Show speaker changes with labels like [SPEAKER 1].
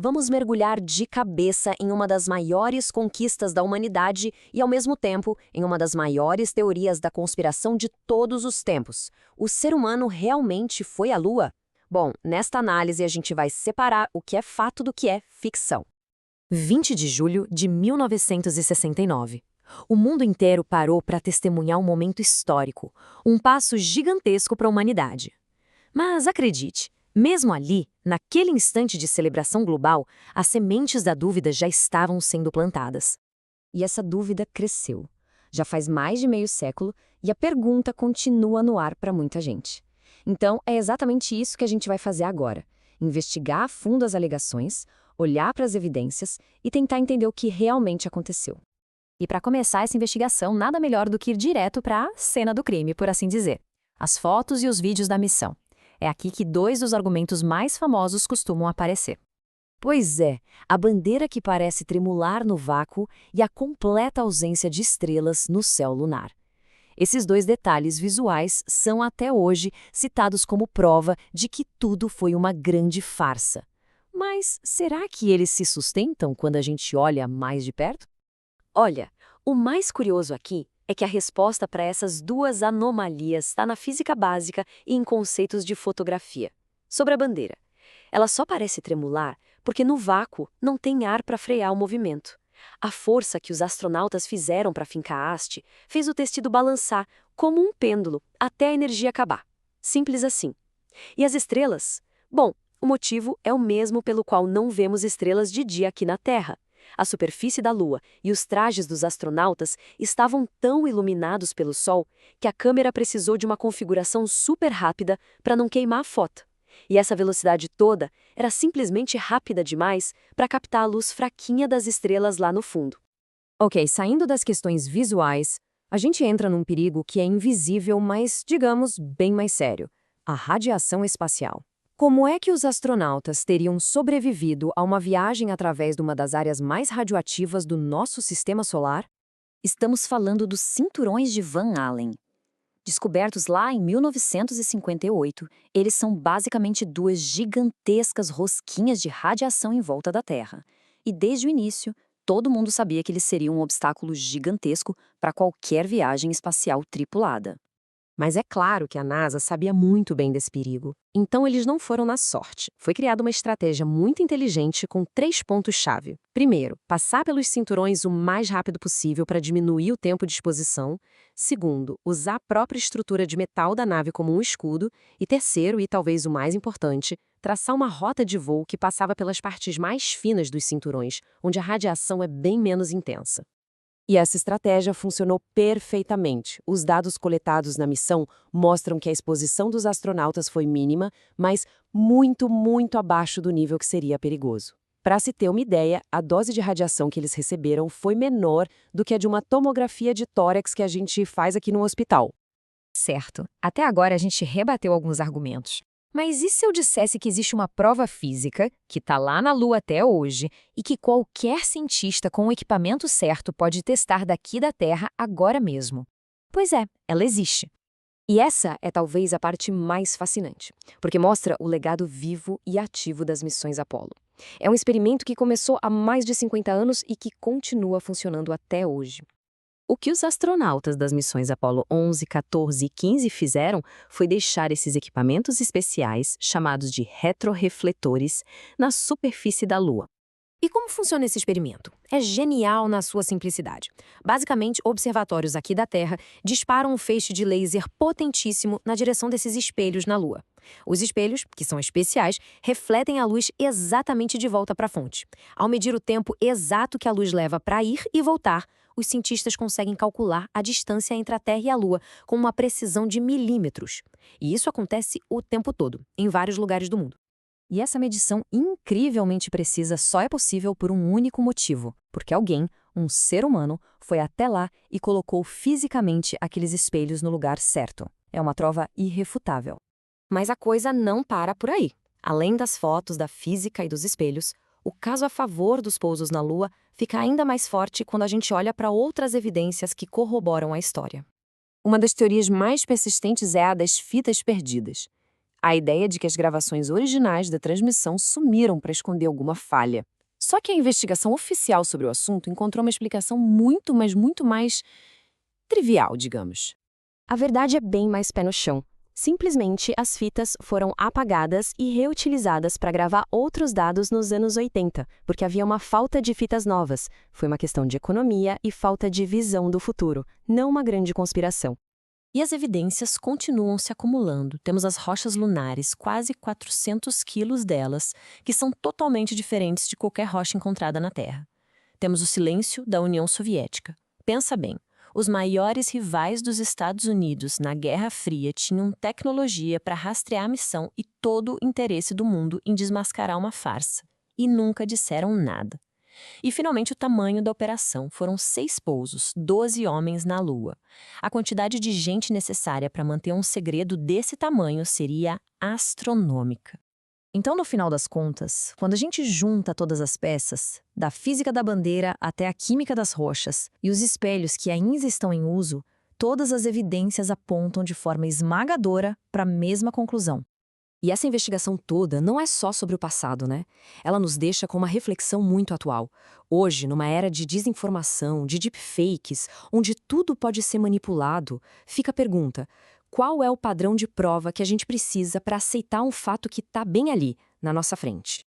[SPEAKER 1] vamos mergulhar de cabeça em uma das maiores conquistas da humanidade e, ao mesmo tempo, em uma das maiores teorias da conspiração de todos os tempos. O ser humano realmente foi à Lua? Bom, nesta análise a gente vai separar o que é fato do que é ficção. 20 de julho de 1969. O mundo inteiro parou para testemunhar um momento histórico, um passo gigantesco para a humanidade. Mas acredite, mesmo ali, naquele instante de celebração global, as sementes da dúvida já estavam sendo plantadas. E essa dúvida cresceu. Já faz mais de meio século e a pergunta continua no ar para muita gente. Então, é exatamente isso que a gente vai fazer agora: investigar a fundo as alegações, olhar para as evidências e tentar entender o que realmente aconteceu. E para começar essa investigação, nada melhor do que ir direto para a cena do crime, por assim dizer. As fotos e os vídeos da missão. É aqui que dois dos argumentos mais famosos costumam aparecer. Pois é, a bandeira que parece tremular no vácuo e a completa ausência de estrelas no céu lunar. Esses dois detalhes visuais são até hoje citados como prova de que tudo foi uma grande farsa. Mas será que eles se sustentam quando a gente olha mais de perto? Olha, o mais curioso aqui é que a resposta para essas duas anomalias está na física básica e em conceitos de fotografia. Sobre a bandeira, ela só parece tremular porque no vácuo não tem ar para frear o movimento. A força que os astronautas fizeram para fincar a haste fez o tecido balançar como um pêndulo até a energia acabar. Simples assim. E as estrelas? Bom, o motivo é o mesmo pelo qual não vemos estrelas de dia aqui na Terra. A superfície da Lua e os trajes dos astronautas estavam tão iluminados pelo Sol que a câmera precisou de uma configuração super rápida para não queimar a foto. E essa velocidade toda era simplesmente rápida demais para captar a luz fraquinha das estrelas lá no fundo. Ok, saindo das questões visuais, a gente entra num perigo que é invisível, mas, digamos, bem mais sério: a radiação espacial. Como é que os astronautas teriam sobrevivido a uma viagem através de uma das áreas mais radioativas do nosso sistema solar? Estamos falando dos cinturões de Van Allen. Descobertos lá em 1958, eles são basicamente duas gigantescas rosquinhas de radiação em volta da Terra. E desde o início, todo mundo sabia que eles seriam um obstáculo gigantesco para qualquer viagem espacial tripulada. Mas é claro que a NASA sabia muito bem desse perigo. Então eles não foram na sorte. Foi criada uma estratégia muito inteligente com 3 pontos-chave. Primeiro, passar pelos cinturões o mais rápido possível para diminuir o tempo de exposição. Segundo, usar a própria estrutura de metal da nave como um escudo. E terceiro, e talvez o mais importante, traçar uma rota de voo que passava pelas partes mais finas dos cinturões, onde a radiação é bem menos intensa. E essa estratégia funcionou perfeitamente. Os dados coletados na missão mostram que a exposição dos astronautas foi mínima, mas muito, muito abaixo do nível que seria perigoso. Para se ter uma ideia, a dose de radiação que eles receberam foi menor do que a de uma tomografia de tórax que a gente faz aqui no hospital.
[SPEAKER 2] Certo. Até agora a gente rebateu alguns argumentos. Mas e se eu dissesse que existe uma prova física, que está lá na Lua até hoje, e que qualquer cientista com o equipamento certo pode testar daqui da Terra agora mesmo? Pois é, ela existe.
[SPEAKER 1] E essa é talvez a parte mais fascinante, porque mostra o legado vivo e ativo das missões Apollo. É um experimento que começou há mais de 50 anos e que continua funcionando até hoje. O que os astronautas das missões Apollo 11, 14 e 15 fizeram foi deixar esses equipamentos especiais, chamados de retrorefletores, na superfície da Lua. E como funciona esse experimento? É genial na sua simplicidade. Basicamente, observatórios aqui da Terra disparam um feixe de laser potentíssimo na direção desses espelhos na Lua. Os espelhos, que são especiais, refletem a luz exatamente de volta para a fonte. Ao medir o tempo exato que a luz leva para ir e voltar, os cientistas conseguem calcular a distância entre a Terra e a Lua com uma precisão de milímetros. E isso acontece o tempo todo, em vários lugares do mundo. E essa medição incrivelmente precisa só é possível por um único motivo: porque alguém, um ser humano, foi até lá e colocou fisicamente aqueles espelhos no lugar certo. É uma prova irrefutável. Mas a coisa não para por aí. Além das fotos, da física e dos espelhos, o caso a favor dos pousos na Lua fica ainda mais forte quando a gente olha para outras evidências que corroboram a história. Uma das teorias mais persistentes é a das fitas perdidas. A ideia de que as gravações originais da transmissão sumiram para esconder alguma falha. Só que a investigação oficial sobre o assunto encontrou uma explicação muito mais trivial, digamos. A verdade é bem mais pé no chão. Simplesmente, as fitas foram apagadas e reutilizadas para gravar outros dados nos anos 80, porque havia uma falta de fitas novas. Foi uma questão de economia e falta de visão do futuro, não uma grande conspiração. E as evidências continuam se acumulando. Temos as rochas lunares, quase 400 quilos delas, que são totalmente diferentes de qualquer rocha encontrada na Terra. Temos o silêncio da União Soviética. Pensa bem. Os maiores rivais dos Estados Unidos na Guerra Fria tinham tecnologia para rastrear a missão e todo o interesse do mundo em desmascarar uma farsa. E nunca disseram nada. E, finalmente, o tamanho da operação. Foram 6 pousos, 12 homens na Lua. A quantidade de gente necessária para manter um segredo desse tamanho seria astronômica.
[SPEAKER 2] Então, no final das contas, quando a gente junta todas as peças, da física da bandeira até a química das rochas e os espelhos que ainda estão em uso, todas as evidências apontam de forma esmagadora para a mesma conclusão.
[SPEAKER 1] E essa investigação toda não é só sobre o passado, né? Ela nos deixa com uma reflexão muito atual. Hoje, numa era de desinformação, de deepfakes, onde tudo pode ser manipulado, fica a pergunta: qual é o padrão de prova que a gente precisa para aceitar um fato que está bem ali, na nossa frente?